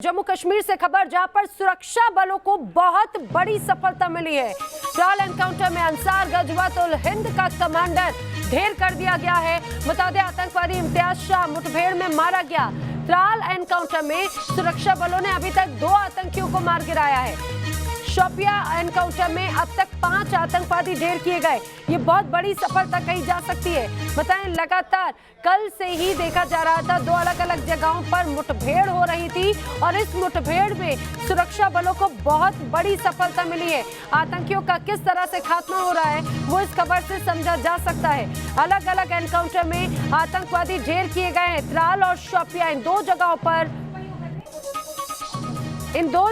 जम्मू कश्मीर से खबर जहां पर सुरक्षा बलों को बहुत बड़ी सफलता मिली है। ट्रायल एनकाउंटर में अंसार गजवत उल हिंद का कमांडर ढेर कर दिया गया है। बता दें आतंकवादी इम्तियाज शाह मुठभेड़ में मारा गया। ट्रायल एनकाउंटर में सुरक्षा बलों ने अभी तक 2 आतंकियों को मार गिराया है। शोपिया एनकाउंटर में अब तक 5 आतंकवादी ढेर किए गए। ये बहुत बड़ी सफलता कही जा सकती है। बताएं लगातार कल से ही देखा जा रहा था 2 अलग अलग जगहों पर मुठभेड़ हो रही थी और इस मुठभेड़ में सुरक्षा बलों को बहुत बड़ी सफलता मिली है। आतंकियों का किस तरह से खात्मा हो रहा है वो इस खबर से समझा जा सकता है। अलग अलग एनकाउंटर में आतंकवादी ढेर किए गए हैं। त्राल और शोपिया इन दो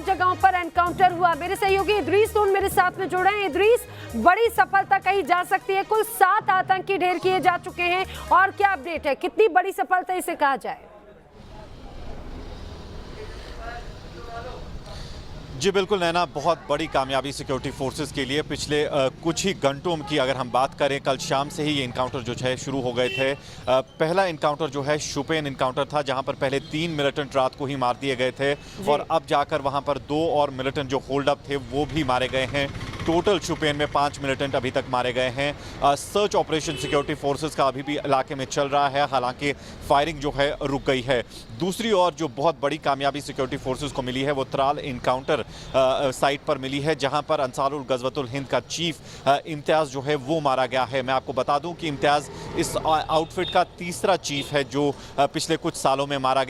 जगहों पर एनकाउंटर हुआ। मेरे सहयोगी इदरीस नून मेरे साथ में जुड़े हैं। इदरीस, बड़ी सफलता कही जा सकती है। कुल 7 आतंकी ढेर किए जा चुके हैं और क्या अपडेट है, कितनी बड़ी सफलता इसे कहा जाए? जी बिल्कुल नैना, बहुत बड़ी कामयाबी सिक्योरिटी फोर्सेस के लिए। पिछले कुछ ही घंटों की अगर हम बात करें, कल शाम से ही ये इनकाउंटर जो है शुरू हो गए थे। पहला इनकाउंटर जो है शुपेन इनकाउंटर था, जहां पर पहले 3 मिलिटेंट रात को ही मार दिए गए थे और अब जाकर वहां पर 2 और मिलिटेंट जो होल्ड अप थे वो भी मारे गए हैं। टोटल शुपेन में 5 मिलिटेंट अभी तक मारे गए हैं। सर्च ऑपरेशन सिक्योरिटी फोर्सेस का अभी भी इलाके में चल रहा है, हालांकि फायरिंग जो है रुक गई है। दूसरी ओर जो बहुत बड़ी कामयाबी सिक्योरिटी फोर्सेस को मिली है वो त्राल इनकाउंटर साइट पर मिली है, जहां पर अंसारुल गजवतुल हिंद का चीफ इम्तियाज जो है वो मारा गया है। मैं आपको बता दूं कि इम्तियाज इस आउटफिट का तीसरा चीफ है जो पिछले कुछ सालों में मारा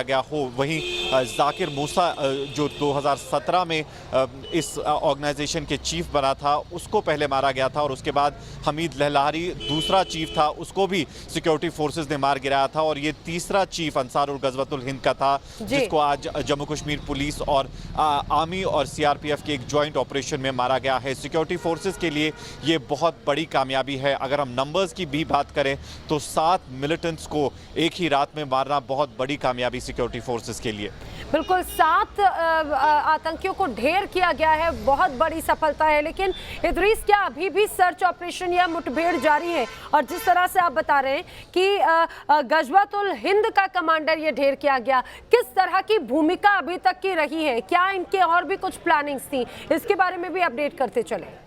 गया हो। वहीं जाकिर मूसा जो 2017 में इस ऑर्गेनाइजेशन के चीफ बना था, उसको पहले मारा गया था और उसके बाद हमीद लहलारी दूसरा चीफ था, उसको भी सिक्योरिटी फोर्सेस ने मार गिराया था। और ये तीसरा चीफ अंसारुल गजवतुल हिंद का था, जिसको आज जम्मू कश्मीर पुलिस और आर्मी और सीआरपीएफ के एक जॉइंट ऑपरेशन में मारा गया है। सिक्योरिटी फोर्सेस के लिए ये बहुत बड़ी कामयाबी है। अगर हम नंबर्स की भी बात करें तो 7 मिलिटेंट्स को एक ही रात में मारना बहुत बड़ी कामयाबी सिक्योरिटी फोर्सेस के लिए। बिल्कुल, 7 आतंकियों को ढेर किया गया है, बहुत बड़ी सफलता है। लेकिन इदरीस, क्या अभी भी सर्च ऑपरेशन या मुठभेड़ जारी है? और जिस तरह से आप बता रहे हैं कि गजवत उल हिंद का कमांडर ये ढेर किया गया, किस तरह की भूमिका अभी तक की रही है? क्या इनके और भी कुछ प्लानिंग्स थी? इसके बारे में भी अपडेट करते चले।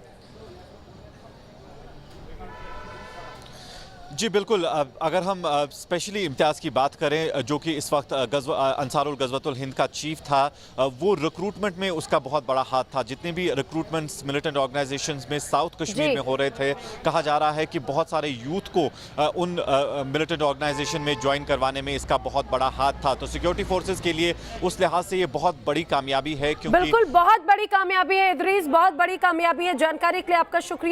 जी बिल्कुल, अगर हम स्पेशली इम्तियाज़ की बात करें, जो कि इस वक्त अंसारुल गजवतुल हिंद का चीफ था, वो रिक्रूटमेंट में उसका बहुत बड़ा हाथ था। जितने भी रिक्रूटमेंट्स मिलिटेंट ऑर्गेनाइजेशंस में साउथ कश्मीर में हो रहे थे, कहा जा रहा है कि बहुत सारे यूथ को उन मिलिटेंट ऑर्गेनाइजेशन में ज्वाइन करवाने में इसका बहुत बड़ा हाथ था। तो सिक्योरिटी फोर्सेज के लिए उस लिहाज से ये बहुत बड़ी कामयाबी है। क्योंकि बिल्कुल बहुत बड़ी कामयाबी है इदरीस, बहुत बड़ी कामयाबी है। जानकारी के लिए आपका शुक्रिया।